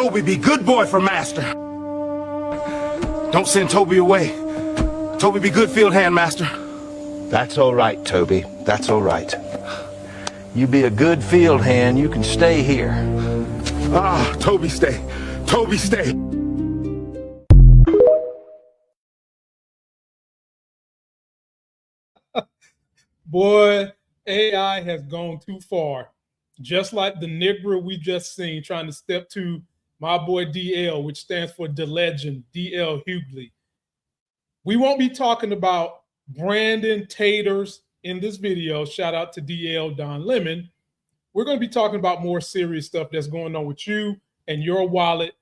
Toby be good boy for master. Don't send Toby away. Toby be good field hand, master. That's all right, Toby. That's all right. You be a good field hand, you can stay here. Ah, Toby stay. Toby stay. Boy, AI has gone too far. Just like the Negro we just seen trying to step to my boy DL, which stands for the legend, DL Hughley. We won't be talking about Brandon Taters in this video. Shout out to DL Don Lemon. We're going to be talking about more serious stuff that's going on with you and your wallet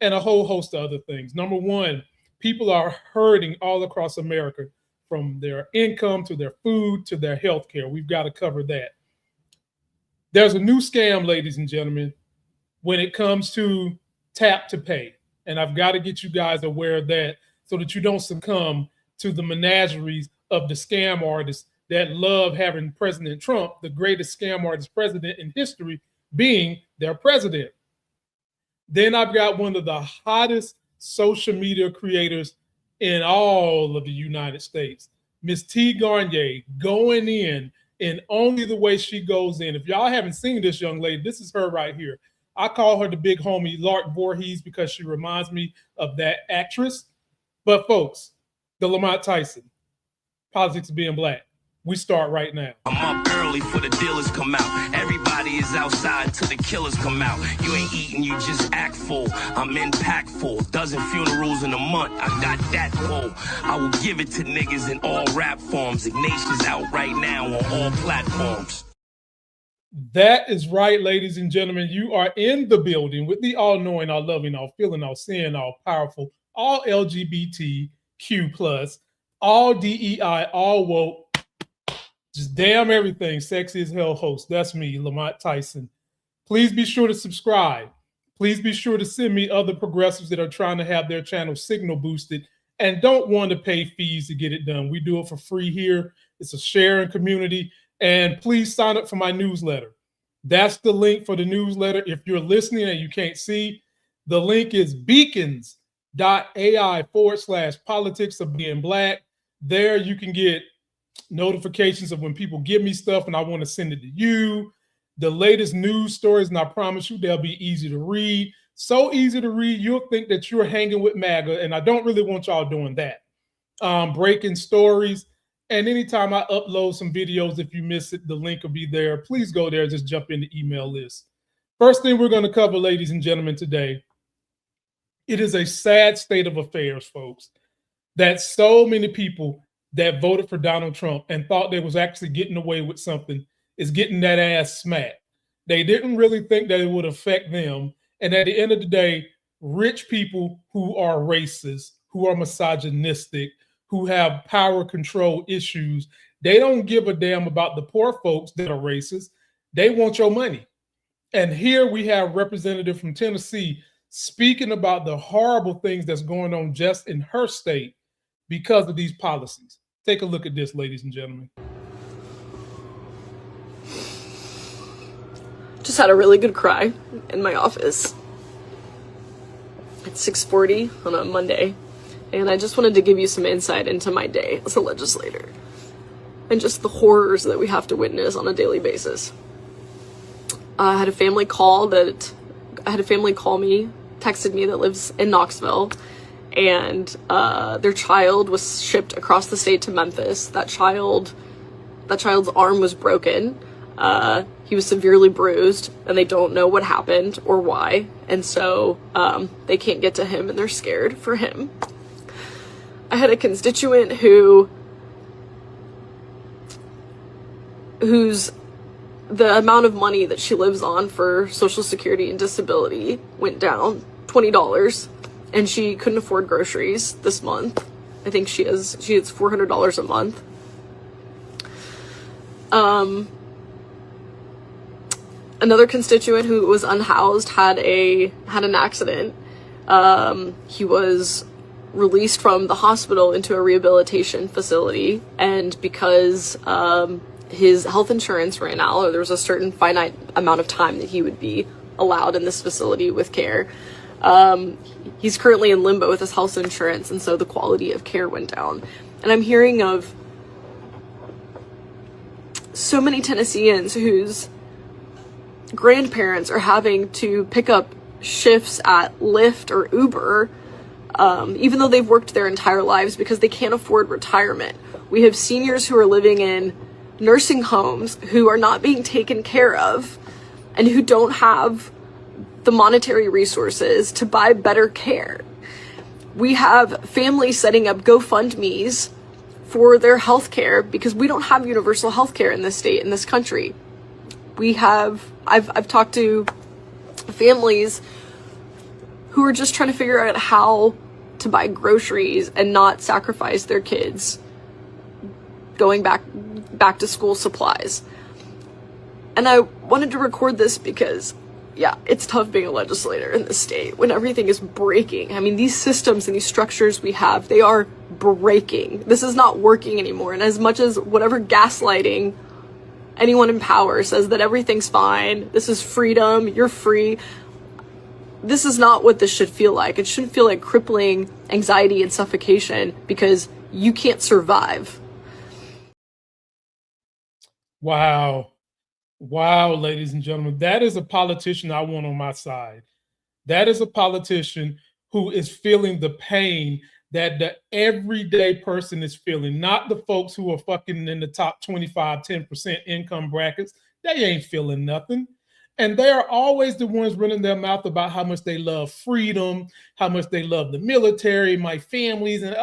and a whole host of other things. Number one, people are hurting all across America, from their income to their food to their health care. We've got to cover that. There's a new scam, ladies and gentlemen, when it comes to tap to pay. And I've got to get you guys aware of that so that you don't succumb to the menageries of the scam artists that love having President Trump, the greatest scam artist president in history, being their president. Then I've got one of the hottest social media creators in all of the United States, Miss T. Garnier, going in only the way she goes in. If y'all haven't seen this young lady, this is her right here. I call her the big homie Lark Voorhees because she reminds me of that actress. But folks, the Lamont Tyson, Politics of Being Black. We start right now. I'm up early for the dealers come out. Everybody is outside till the killers come out. You ain't eating, you just act full. I'm impactful. Dozen funerals in a month. I got that full. I will give it to niggas in all rap forms. Ignatius out right now on all platforms. That is right, ladies and gentlemen. You are in the building with the all-knowing, all-loving, all-feeling, all-seeing, all-powerful, all LGBTQ+, all DEI, all woke, just damn everything, sexy as hell host. That's me, Lamont Tyson. Please be sure to subscribe. Please be sure to send me other progressives that are trying to have their channel signal boosted and don't want to pay fees to get it done. We do it for free here. It's a sharing community. And please sign up for my newsletter. That's the link for the newsletter. If you're listening and you can't see, the link is beacons.ai/politics of being black. There you can get notifications of when people give me stuff and I want to send it to you. The latest news stories, and I promise you they'll be easy to read. So easy to read, you'll think that you're hanging with MAGA, and I don't really want y'all doing that. Breaking stories. And anytime I upload some videos, if you miss it, the link will be there. Please go there, just jump in the email list. First thing we're going to cover, ladies and gentlemen, today, it is a sad state of affairs, folks, that so many people that voted for Donald Trump and thought they was actually getting away with something is getting that ass smacked. They didn't really think that it would affect them. And at the end of the day, rich people who are racist, who are misogynistic, who have power control issues, they don't give a damn about the poor folks that are racist. They want your money. And here we have a representative from Tennessee speaking about the horrible things that's going on just in her state because of these policies. Take a look at this, ladies and gentlemen. Just had a really good cry in my office at 6:40 on a Monday. And I just wanted to give you some insight into my day as a legislator and just the horrors that we have to witness on a daily basis. I had a family call me, texted me, that lives in Knoxville, and their child was shipped across the state to Memphis. That child's arm was broken. He was severely bruised, and they don't know what happened or why. And so they can't get to him, and they're scared for him. I had a constituent whose the amount of money that she lives on for Social Security and disability went down $20, and she couldn't afford groceries this month. I think she has $400 a month. Another constituent who was unhoused had an accident. He was released from the hospital into a rehabilitation facility, and because his health insurance ran out, or there was a certain finite amount of time that he would be allowed in this facility with care, He's currently in limbo with his health insurance, and so the quality of care went down. And I'm hearing of so many Tennesseans whose grandparents are having to pick up shifts at Lyft or Uber, even though they've worked their entire lives, because they can't afford retirement. We have seniors who are living in nursing homes who are not being taken care of and who don't have the monetary resources to buy better care. We have families setting up GoFundMes for their health care because we don't have universal health care in this state, in this country. I've talked to families who are just trying to figure out how to buy groceries and not sacrifice their kids going back to school supplies. And I wanted to record this because, yeah, it's tough being a legislator in this state when everything is breaking. I mean, these systems and these structures we have, they are breaking. This is not working anymore. And as much as whatever gaslighting anyone in power says that everything's fine, this is freedom, you're free, this is not what this should feel like. It shouldn't feel like crippling anxiety and suffocation because you can't survive. Wow. Wow, ladies and gentlemen, that is a politician I want on my side. That is a politician who is feeling the pain that the everyday person is feeling, not the folks who are fucking in the top 25, 10% income brackets. They ain't feeling nothing. And they are always the ones running their mouth about how much they love freedom, how much they love the military, my families, and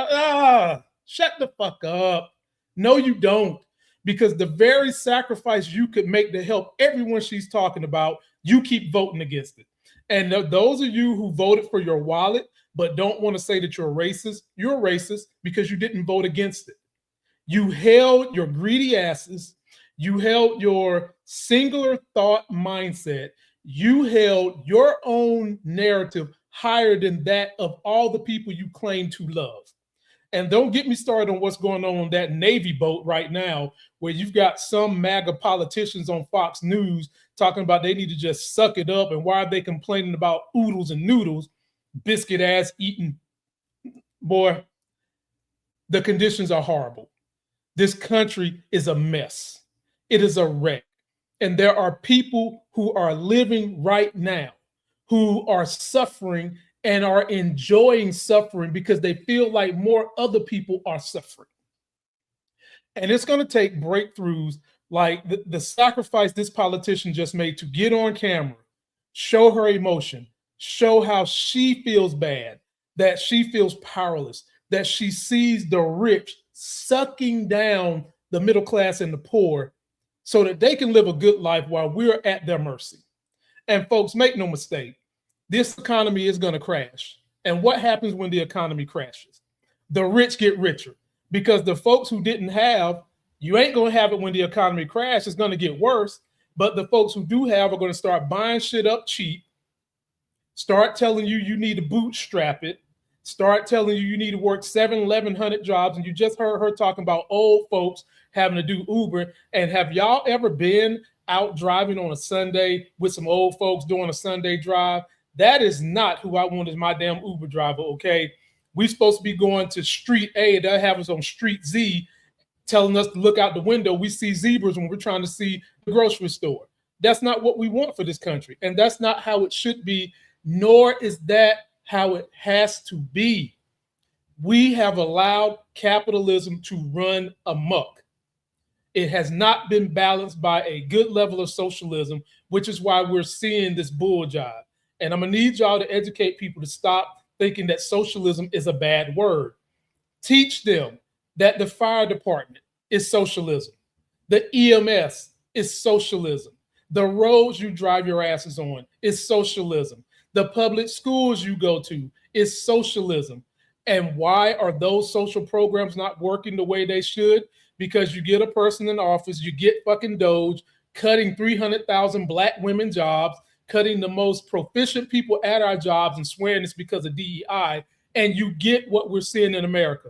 shut the fuck up. No, you don't. Because the very sacrifice you could make to help everyone she's talking about, you keep voting against it. And those of you who voted for your wallet but don't want to say that you're racist because you didn't vote against it. You held your greedy asses. You held your singular thought mindset. You held your own narrative higher than that of all the people you claim to love. And don't get me started on what's going on that Navy boat right now, where you've got some MAGA politicians on Fox News talking about they need to just suck it up. And why are they complaining about oodles and noodles, biscuit ass eating? Boy, the conditions are horrible. This country is a mess. It is a wreck. And there are people who are living right now who are suffering and are enjoying suffering because they feel like more other people are suffering. And it's going to take breakthroughs like the sacrifice this politician just made to get on camera, show her emotion, show how she feels bad, that she feels powerless, that she sees the rich sucking down the middle class and the poor so that they can live a good life while we're at their mercy. And folks, make no mistake, this economy is going to crash. And what happens when the economy crashes? The rich get richer because the folks who didn't have, you ain't going to have it when the economy crashes. It's going to get worse. But the folks who do have are going to start buying shit up cheap, start telling you you need to bootstrap it, start telling you need to work 1,100 jobs. And you just heard her talking about old folks having to do Uber. And have y'all ever been out driving on a Sunday with some old folks doing a Sunday drive? That is not who I want as my damn Uber driver, okay? We're supposed to be going to street A, they'll have us on street Z, telling us to look out the window. We see zebras when we're trying to see the grocery store. That's not what we want for this country. And that's not how it should be, nor is that how it has to be. We have allowed capitalism to run amok. It has not been balanced by a good level of socialism, which is why we're seeing this bull jive. And I'm going to need y'all to educate people to stop thinking that socialism is a bad word. Teach them that the fire department is socialism. The EMS is socialism. The roads you drive your asses on is socialism. The public schools you go to is socialism. And why are those social programs not working the way they should? Because you get a person in office, you get fucking Doge, cutting 300,000 black women jobs, cutting the most proficient people at our jobs and swearing it's because of DEI, and you get what we're seeing in America.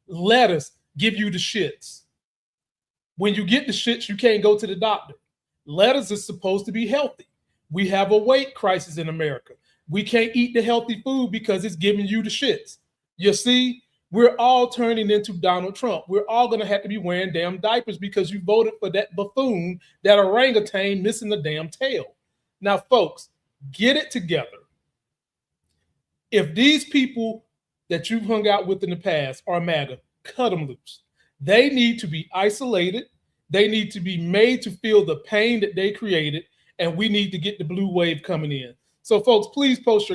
Lettuce give you the shits. When you get the shits, you can't go to the doctor. Lettuce is supposed to be healthy. We have a weight crisis in America. we can't eat the healthy food because it's giving you the shits. You see, we're all turning into Donald Trump. We're all going to have to be wearing damn diapers because you voted for that buffoon, that orangutan missing the damn tail. Now, folks, get it together. If these people that you've hung out with in the past are MAGA, cut them loose. They need to be isolated. They need to be made to feel the pain that they created, and we need to get the blue wave coming in. So, folks, please post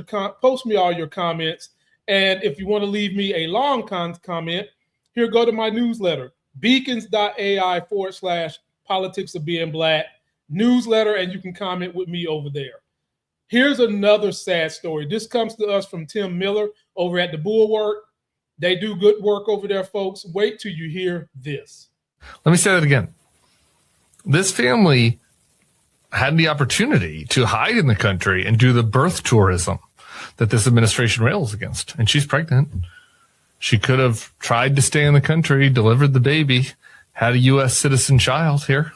me all your comments. And if you want to leave me a long comment, here, go to my newsletter, beacons.ai/politics of being black newsletter, and you can comment with me over there. Here's another sad story. This comes to us from Tim Miller over at the Bulwark. They do good work over there, folks. Wait till you hear this. Let me say that again. This family had the opportunity to hide in the country and do the birth tourism that this administration rails against. And she's pregnant. She could have tried to stay in the country, delivered the baby, had a U.S. citizen child here.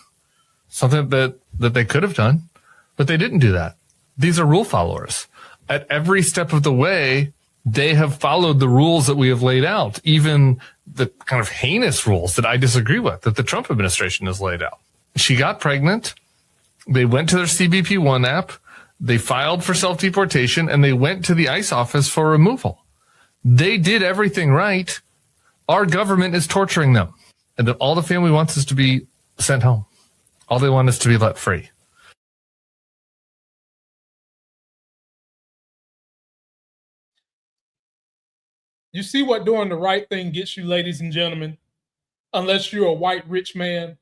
Something that they could have done, but they didn't do that. These are rule followers. At every step of the way, they have followed the rules that we have laid out, even the kind of heinous rules that I disagree with, that the Trump administration has laid out. She got pregnant. They went to their CBP-1 app. They filed for self-deportation, and they went to the ICE office for removal. They did everything right. Our government is torturing them. And all the family wants is to be sent home. All they want is to be let free. You see what doing the right thing gets you, ladies and gentlemen, unless you're a white rich man.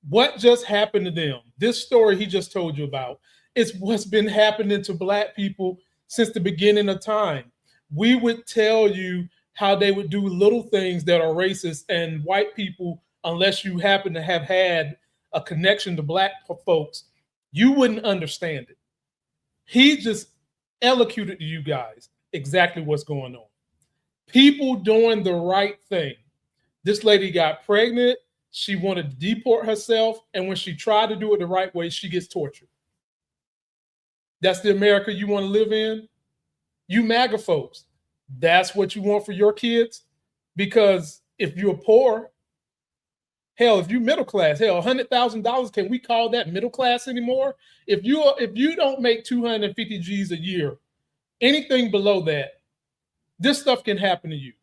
What just happened to them? This story he just told you about is what's been happening to black people since the beginning of time. We would tell you how they would do little things that are racist, and white people, unless you happen to have had a connection to black folks, you wouldn't understand it. He just elocuted to you guys exactly what's going on. People doing the right thing. This lady got pregnant. She wanted to deport herself. And when she tried to do it the right way, she gets tortured. That's the America you want to live in? You MAGA folks, that's what you want for your kids? Because if you're poor, hell, if you're middle class, hell, $100,000, can we call that middle class anymore? If you don't make 250 G's a year, anything below that, this stuff can happen to you.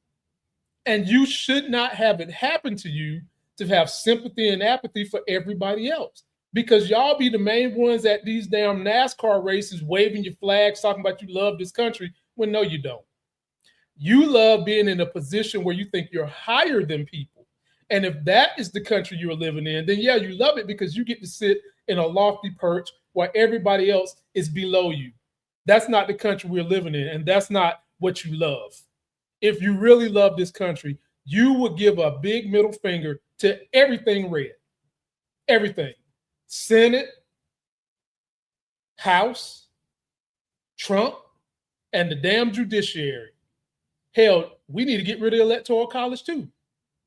And you should not have it happen to you to have sympathy and apathy for everybody else. Because y'all be the main ones at these damn NASCAR races waving your flags, talking about you love this country, when no, you don't. You love being in a position where you think you're higher than people. And if that is the country you're living in, then yeah, you love it because you get to sit in a lofty perch while everybody else is below you. That's not the country we're living in, and that's not what you love. If you really love this country, you would give a big middle finger to everything red. Everything. Senate, House, Trump, and the damn judiciary. Hell, we need to get rid of the Electoral College too.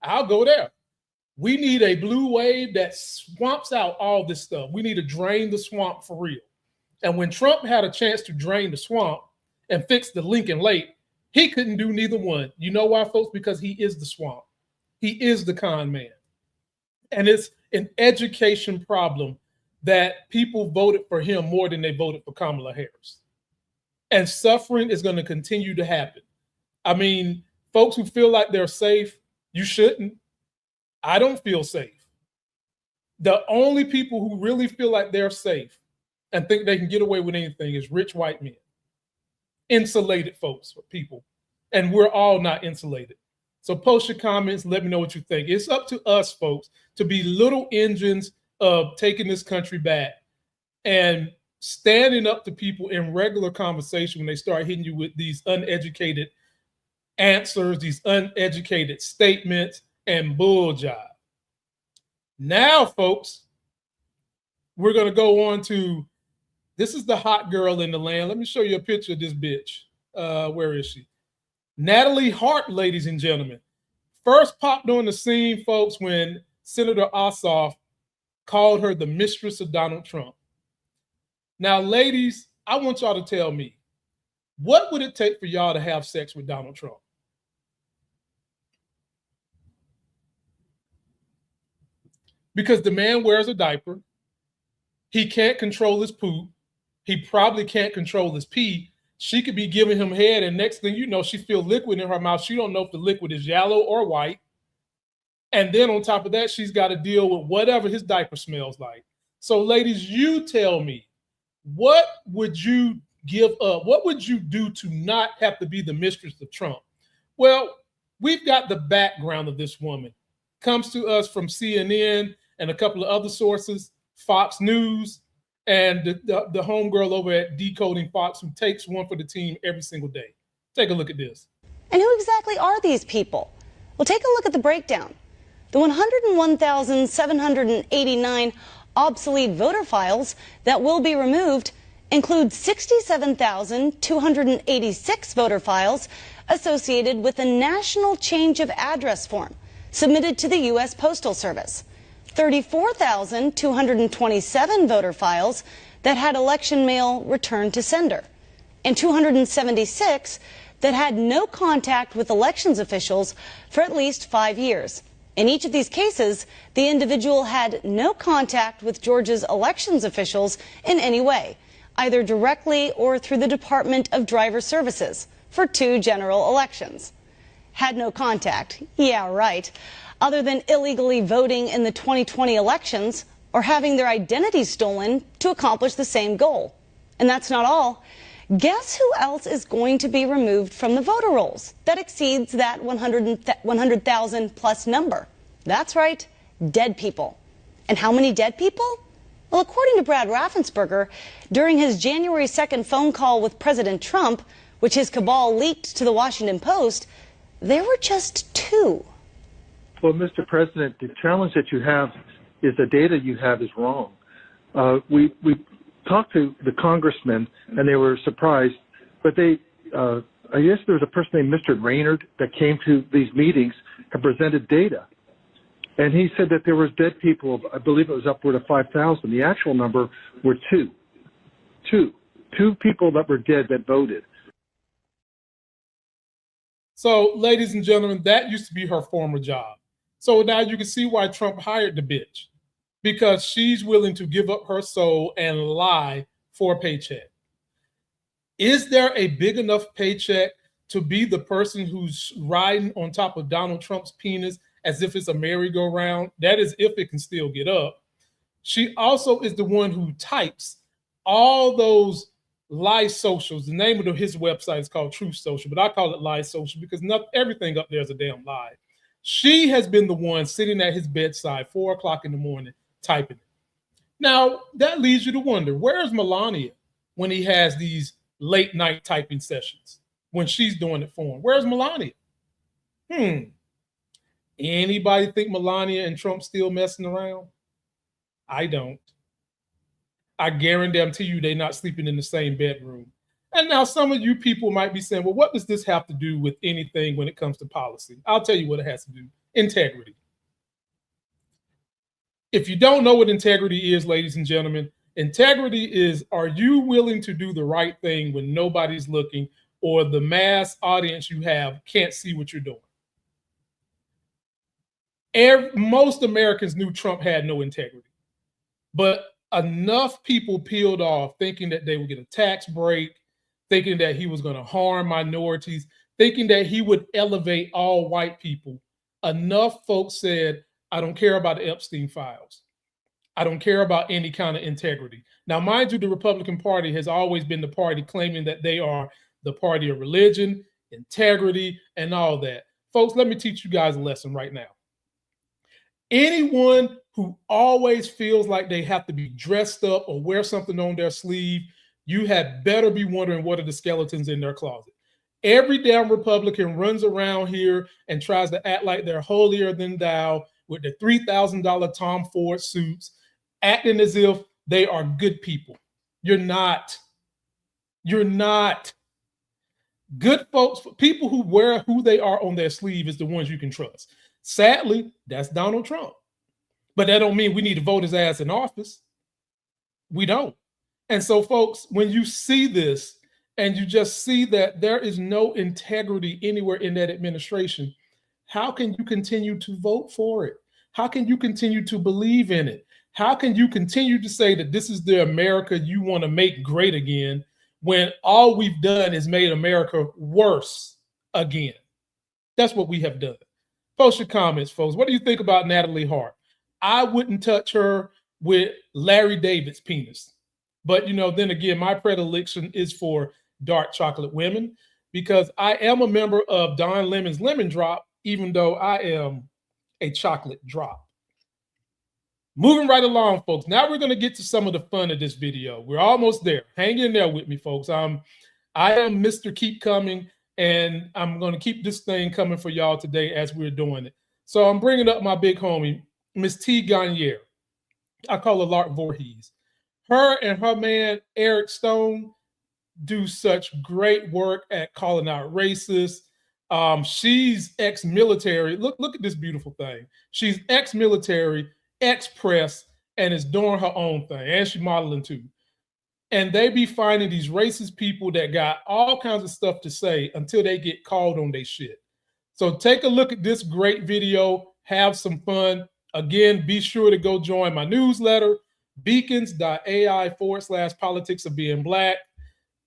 I'll go there. We need a blue wave that swamps out all this stuff. We need to drain the swamp for real. And when Trump had a chance to drain the swamp and fix the Lincoln Lake, he couldn't do neither one. You know why, folks? Because he is the swamp. He is the con man. And it's an education problem that people voted for him more than they voted for Kamala Harris. And suffering is going to continue to happen. I mean, folks who feel like they're safe, you shouldn't. I don't feel safe. The only people who really feel like they're safe and think they can get away with anything is rich white men. Insulated folks, people. And we're all not insulated. So post your comments, let me know what you think. It's up to us, folks, to be little engines of taking this country back and standing up to people in regular conversation when they start hitting you with these uneducated answers, these uneducated statements, and bull jive. Now, folks, we're going to go on to, this is the hot girl in the land. Let me show you a picture of this bitch. Where is she? Natalie Harp, ladies and gentlemen. First popped on the scene, folks, when Senator Ossoff called her the mistress of Donald Trump. Now, ladies, I want y'all to tell me, What would it take for y'all to have sex with Donald Trump? Because the man wears a diaper. He can't control his poop. He probably can't control his pee. She could be giving him head, and next thing you know, she feels liquid in her mouth. She don't know if the liquid is yellow or white. And then on top of that, she's got to deal with whatever his diaper smells like. So ladies, you tell me, what would you give up? What would you do to not have to be the mistress of Trump? Well, we've got the background of this woman. Comes to us from CNN and a couple of other sources, Fox News, and the homegirl over at Decoding Fox, who takes one for the team every single day. Take a look at this. And who exactly are these people? Well, take a look at the breakdown. The 101,789 obsolete voter files that will be removed include 67,286 voter files associated with a national change of address form submitted to the U.S. Postal Service, 34,227 voter files that had election mail returned to sender, and 276 that had no contact with elections officials for at least 5 years. In each of these cases, the individual had no contact with Georgia's elections officials in any way, either directly or through the Department of Driver Services for 2 general elections. Had no contact, yeah, right, other than illegally voting in the 2020 elections or having their identities stolen to accomplish the same goal. And that's not all. Guess who else is going to be removed from the voter rolls that exceeds that 100,000 plus number? That's right, dead people. And how many dead people? Well, according to Brad Raffensperger, during his January 2nd phone call with President Trump, which his cabal leaked to the Washington Post, there were just 2. Well, Mr. President, the challenge that you have is the data you have is wrong. We talked to the congressmen, and they were surprised, but I guess there was a person named Mr. Raynard that came to these meetings and presented data. And he said that there was dead people, I believe it was upward of 5,000. The actual number were 2. 2 people that were dead that voted. So, ladies and gentlemen, that used to be her former job. So now you can see why Trump hired the bitch, because she's willing to give up her soul and lie for a paycheck. Is there a big enough paycheck to be the person who's riding on top of Donald Trump's penis as if it's a merry-go-round? That is if it can still get up. She also is the one who types all those lie socials. The name of his website is called Truth Social, but I call it Lie Social because everything up there is a damn lie. She has been the one sitting at his bedside 4 o'clock in the morning typing it. Now, that leads you to wonder, where's Melania when he has these late night typing sessions, when she's doing it for him? Where's Melania? Anybody think Melania and Trump still messing around? I don't. I guarantee you they're not sleeping in the same bedroom. And now some of you people might be saying, well, what does this have to do with anything when it comes to policy? I'll tell you what it has to do. Integrity. If you don't know what integrity is, ladies and gentlemen, integrity is, are you willing to do the right thing when nobody's looking or the mass audience you have can't see what you're doing? Most Americans knew Trump had no integrity, but enough people peeled off thinking that they would get a tax break, thinking that he was going to harm minorities, thinking that he would elevate all white people. Enough folks said, I don't care about the Epstein files. I don't care about any kind of integrity. Now, mind you, the Republican Party has always been the party claiming that they are the party of religion, integrity, and all that. Folks, let me teach you guys a lesson right now. Anyone who always feels like they have to be dressed up or wear something on their sleeve, you had better be wondering what are the skeletons in their closet. Every damn Republican runs around here and tries to act like they're holier than thou with the $3,000 Tom Ford suits, acting as if they are good people. You're not. You're not. Good folks, people who wear who they are on their sleeve is the ones you can trust. Sadly, that's Donald Trump. But that don't mean we need to vote his ass in office. We don't. And so, folks, when you see this, and you just see that there is no integrity anywhere in that administration, how can you continue to vote for it? How can you continue to believe in it? How can you continue to say that this is the America you want to make great again when all we've done is made America worse again? That's what we have done. Post your comments, folks. What do you think about Natalie Harp? I wouldn't touch her with Larry David's penis. But, then again, my predilection is for dark chocolate women because I am a member of Don Lemon's Lemon Drop, even though I am a chocolate drop. Moving right along, folks. Now we're going to get to some of the fun of this video. We're almost there. Hang in there with me, folks. I am Mr. Keep Coming, and I'm going to keep this thing coming for y'all today as we're doing it. So I'm bringing up my big homie, Miss T. Gagne. I call her Lark Voorhees. Her and her man, Eric Stone, do such great work at calling out racists. She's ex-military. Look at this beautiful thing. She's ex-military, ex-press, and is doing her own thing. And she's modeling too. And they be finding these racist people that got all kinds of stuff to say until they get called on their shit. So take a look at this great video. Have some fun. Again, be sure to go join my newsletter, beacons.ai/politics of being black,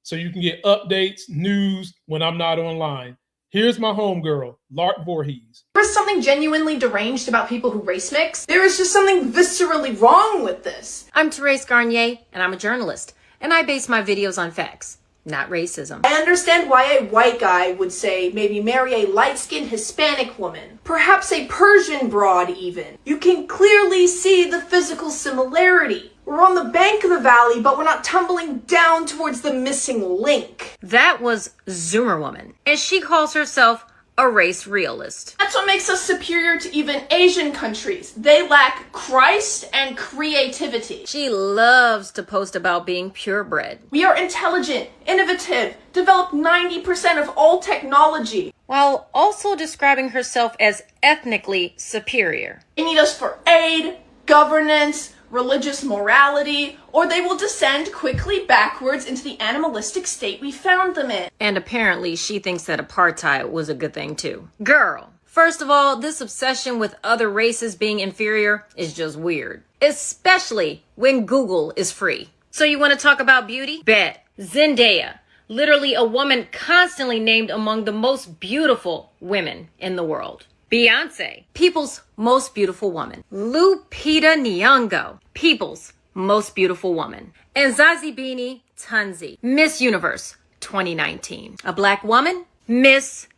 so you can get updates, news when I'm not online. Here's my homegirl, Lark Voorhees. There is something genuinely deranged about people who race mix. There is just something viscerally wrong with this. I'm Therese Garnier, and I'm a journalist, and I base my videos on facts, not racism. I understand why a white guy would say maybe marry a light-skinned Hispanic woman, perhaps a Persian broad even. You can clearly see the physical similarity. We're on the bank of the valley, but we're not tumbling down towards the missing link. That was Zoomer Woman, and she calls herself a race realist. That's what makes us superior to even Asian countries. They lack Christ and creativity. She loves to post about being purebred. We are intelligent, innovative, develop 90% of all technology, while also describing herself as ethnically superior. They need us for aid, governance, religious morality, or they will descend quickly backwards into the animalistic state we found them in. And apparently she thinks that apartheid was a good thing too. Girl, first of all, this obsession with other races being inferior is just weird. Especially when Google is free. So you want to talk about beauty? Bet. Zendaya. Literally a woman constantly named among the most beautiful women in the world. Beyonce, people's most beautiful woman. Lupita Nyong'o, people's most beautiful woman. And Zazie Beanie Tunzi, Miss Universe 2019. A black woman, Miss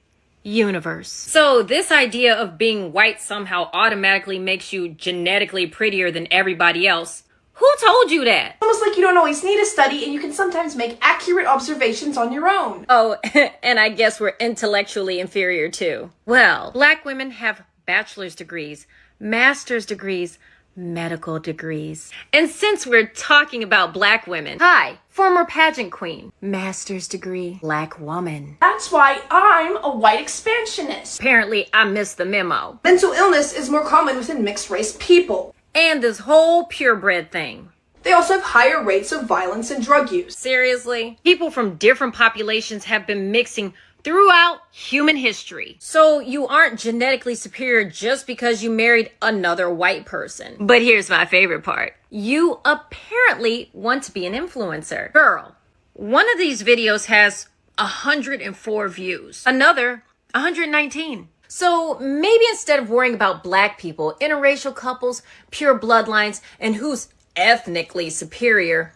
Universe. So this idea of being white somehow automatically makes you genetically prettier than everybody else. Who told you that? Almost like you don't always need a study and you can sometimes make accurate observations on your own. Oh, and I guess we're intellectually inferior too. Well, black women have bachelor's degrees, master's degrees, medical degrees. And since we're talking about black women, hi, former pageant queen, master's degree, black woman. That's why I'm a white expansionist. Apparently, I missed the memo. Mental illness is more common within mixed race people. And this whole purebred thing. They also have higher rates of violence and drug use. Seriously? People from different populations have been mixing throughout human history. So you aren't genetically superior just because you married another white person. But here's my favorite part. You apparently want to be an influencer. Girl, one of these videos has 104 views. Another, 119. So maybe instead of worrying about black people, interracial couples, pure bloodlines, and who's ethnically superior,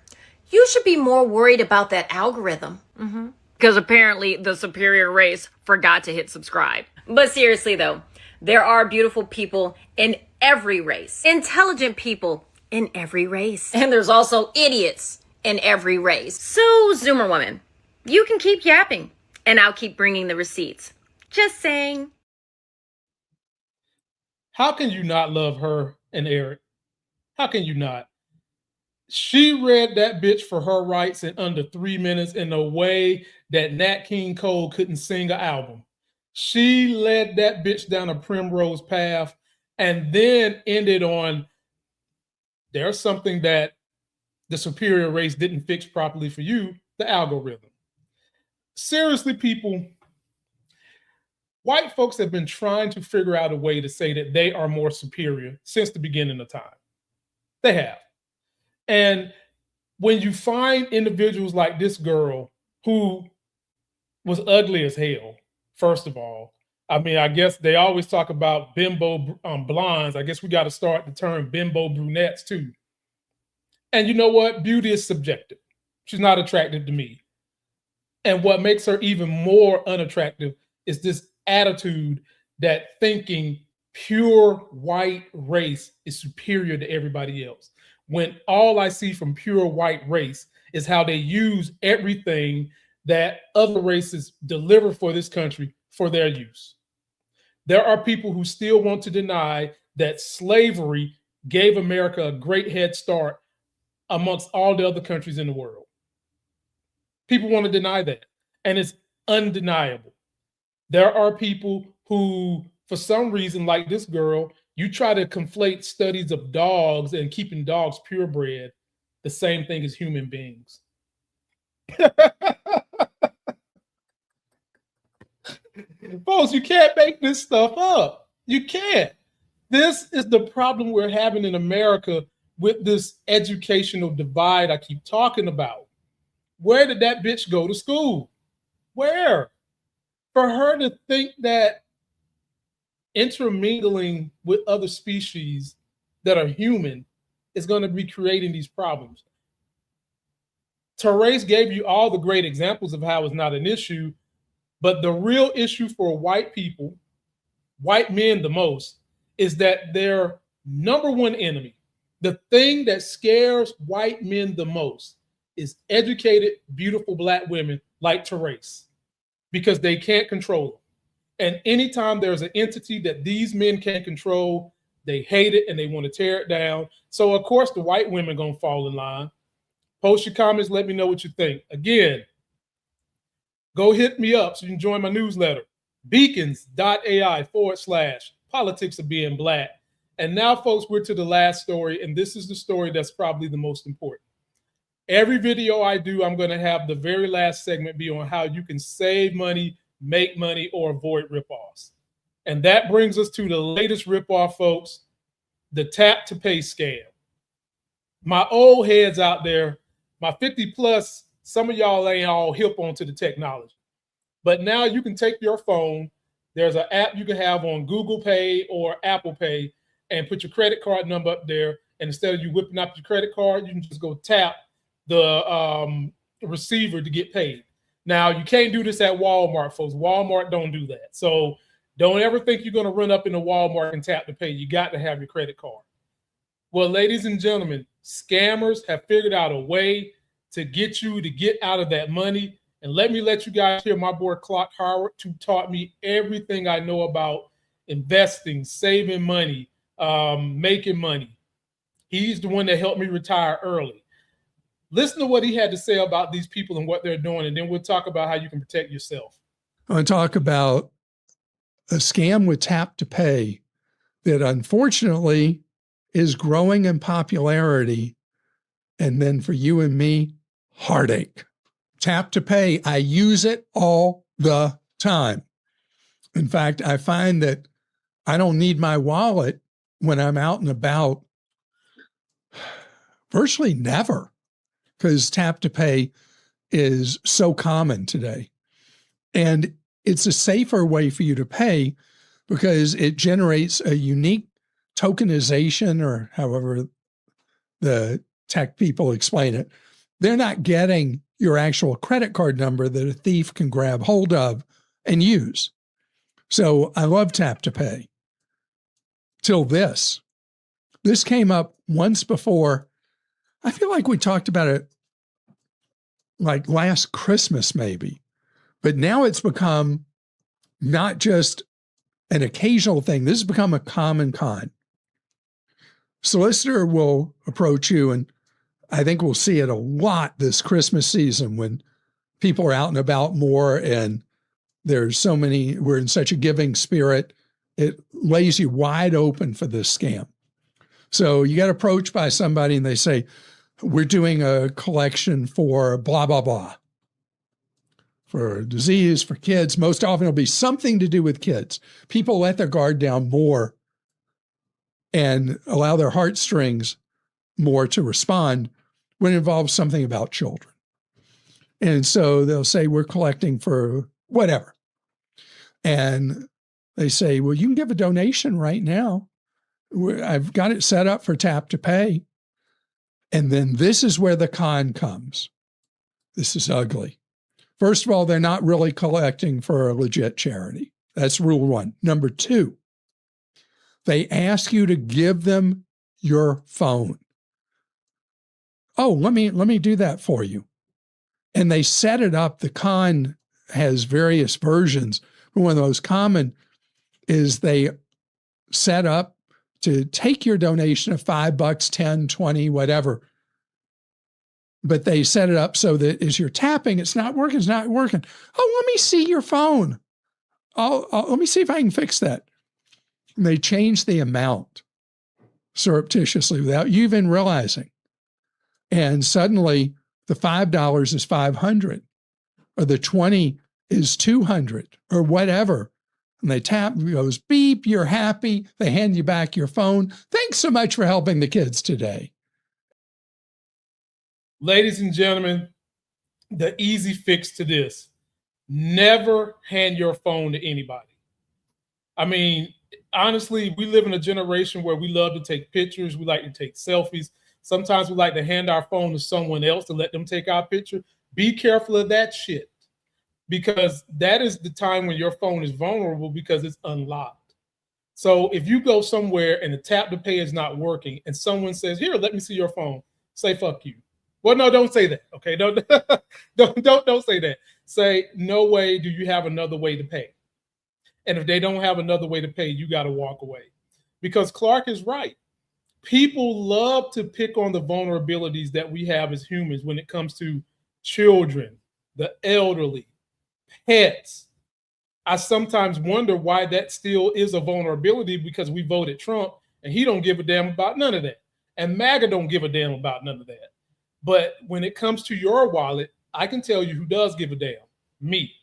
you should be more worried about that algorithm. Because apparently the superior race forgot to hit subscribe. But seriously though, there are beautiful people in every race. Intelligent people in every race. And there's also idiots in every race. So Zoomer Woman, you can keep yapping and I'll keep bringing the receipts. Just saying. How can you not love her and Eric? How can you not? She read that bitch for her rights in under 3 minutes in a way that Nat King Cole couldn't sing an album. She led that bitch down a primrose path and then ended on, there's something that the superior race didn't fix properly for you, the algorithm. seriously, people, white folks have been trying to figure out a way to say that they are more superior since the beginning of time. They have. And when you find individuals like this girl who was ugly as hell, first of all, I mean, I guess they always talk about bimbo blondes. I guess we got to start the term bimbo brunettes too. And you know what? Beauty is subjective. She's not attractive to me. And what makes her even more unattractive is this attitude that thinking pure white race is superior to everybody else. When all I see from pure white race is how they use everything that other races deliver for this country for their use. There are people who still want to deny that slavery gave America a great head start amongst all the other countries in the world. People want to deny that, and it's undeniable. There are people who, for some reason, like this girl, you try to conflate studies of dogs and keeping dogs purebred, the same thing as human beings. Folks, you can't make this stuff up. You can't. This is the problem we're having in America with this educational divide I keep talking about. Where did that bitch go to school? Where? For her to think that intermingling with other species that are human is going to be creating these problems. Therese gave you all the great examples of how it's not an issue, but the real issue for white people, white men the most, is that their number one enemy, the thing that scares white men the most, is educated, beautiful Black women like Therese, because they can't control them. And anytime there's an entity that these men can't control, they hate it and they want to tear it down. So, of course, the white women going to fall in line. Post your comments. Let me know what you think. Again, go hit me up so you can join my newsletter, beacons.ai/politics of being Black. And now, folks, we're to the last story, and this is the story that's probably the most important. Every video I do, I'm going to have the very last segment be on how you can save money, make money, or avoid ripoffs. And that brings us to the latest ripoff, folks, the tap to pay scam. My old heads out there, my 50 plus, some of y'all ain't all hip onto the technology. But now you can take your phone. There's an app you can have on Google Pay or Apple Pay and put your credit card number up there. And instead of you whipping out your credit card, you can just go tap the receiver to get paid. Now, you can't do this at Walmart, folks. Walmart don't do that. So don't ever think you're going to run up into Walmart and tap to pay. You got to have your credit card. Well, ladies and gentlemen, scammers have figured out a way to get you to get out of that money. And let you guys hear my boy Clark Howard, who taught me everything I know about investing, saving money, making money. He's the one that helped me retire early. Listen to what he had to say about these people and what they're doing, and then we'll talk about how you can protect yourself. I want to talk about a scam with tap to pay that unfortunately is growing in popularity. And then for you and me, heartache. Tap to pay, I use it all the time. In fact, I find that I don't need my wallet when I'm out and about. Virtually never, because tap to pay is so common today. And it's a safer way for you to pay because it generates a unique tokenization, or however the tech people explain it. They're not getting your actual credit card number that a thief can grab hold of and use. So I love tap to pay. Till this came up once before. I feel like we talked about it like last Christmas, maybe, but now it's become not just an occasional thing. This has become a common con. Solicitor will approach you, and I think we'll see it a lot this Christmas season when people are out and about more and there's so many, we're in such a giving spirit. It lays you wide open for this scam. So you get approached by somebody and they say, we're doing a collection for blah, blah, blah, for a disease, for kids. Most often it'll be something to do with kids. People let their guard down more and allow their heartstrings more to respond when it involves something about children. And so they'll say, we're collecting for whatever. And they say, well, you can give a donation right now. I've got it set up for tap to pay. And then this is where the con comes. This is ugly. First of all, they're not really collecting for a legit charity. That's rule one. Number two, they ask you to give them your phone. Oh, let me do that for you. And they set it up. The con has various versions. But one of the most common is they set up to take your donation of $5, 10, 20, whatever. But they set it up so that as you're tapping, it's not working. Oh, let me see your phone. Let me see if I can fix that. And they change the amount surreptitiously without you even realizing. And suddenly the $5 is $500, or the 20 is $200, or whatever. And they tap, it goes beep, you're happy. They hand you back your phone. Thanks so much for helping the kids today. Ladies and gentlemen, the easy fix to this: never hand your phone to anybody. I mean, honestly, we live in a generation where we love to take pictures. We like to take selfies. Sometimes we like to hand our phone to someone else to let them take our picture. Be careful of that shit, because that is the time when your phone is vulnerable because it's unlocked. So if you go somewhere and the tap to pay is not working and someone says, here, let me see your phone, say, fuck you. Well, no, don't say that. Okay. Don't say that. Say, no way do you have another way to pay. And if they don't have another way to pay, you got to walk away. Because Clark is right. People love to pick on the vulnerabilities that we have as humans when it comes to children, the elderly, pets. I sometimes wonder why that still is a vulnerability, because we voted Trump and he don't give a damn about none of that. And MAGA don't give a damn about none of that. But when it comes to your wallet, I can tell you who does give a damn: me.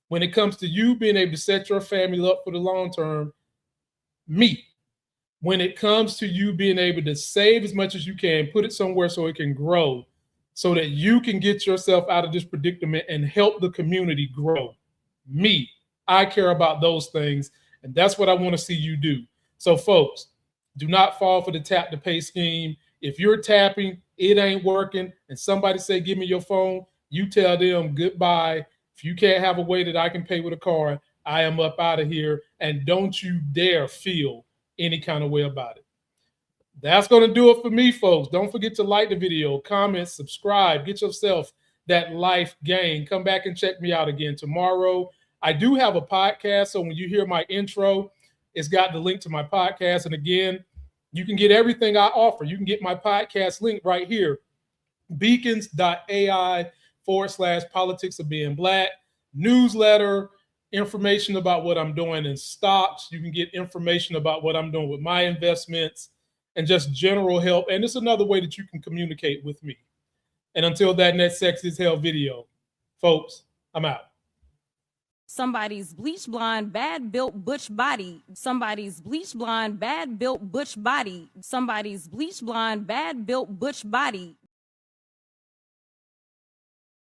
When it comes to you being able to set your family up for the long term, me. When it comes to you being able to save as much as you can, put it somewhere so it can grow, so that you can get yourself out of this predicament and help the community grow, me. I care about those things, and that's what I want to see you do. So folks, do not fall for the tap to pay scheme. If you're tapping, it ain't working, and somebody say, give me your phone, you tell them goodbye. If you can't have a way that I can pay with a card, I am up out of here, and don't you dare feel any kind of way about it. That's going to do it for me, folks. Don't forget to like the video, comment, subscribe, get yourself that life gain. Come back and check me out again tomorrow. I do have a podcast, so when you hear my intro, it's got the link to my podcast. And again, you can get everything I offer. You can get my podcast link right here, beacons.ai/politics of being black, newsletter, information about what I'm doing in stocks. You can get information about what I'm doing with my investments and just general help. And it's another way that you can communicate with me. And until that next Sexy as Hell video, folks, I'm out. Somebody's bleach blonde, bad built butch body. Somebody's bleach blonde, bad built butch body. Somebody's bleach blonde, bad built butch body.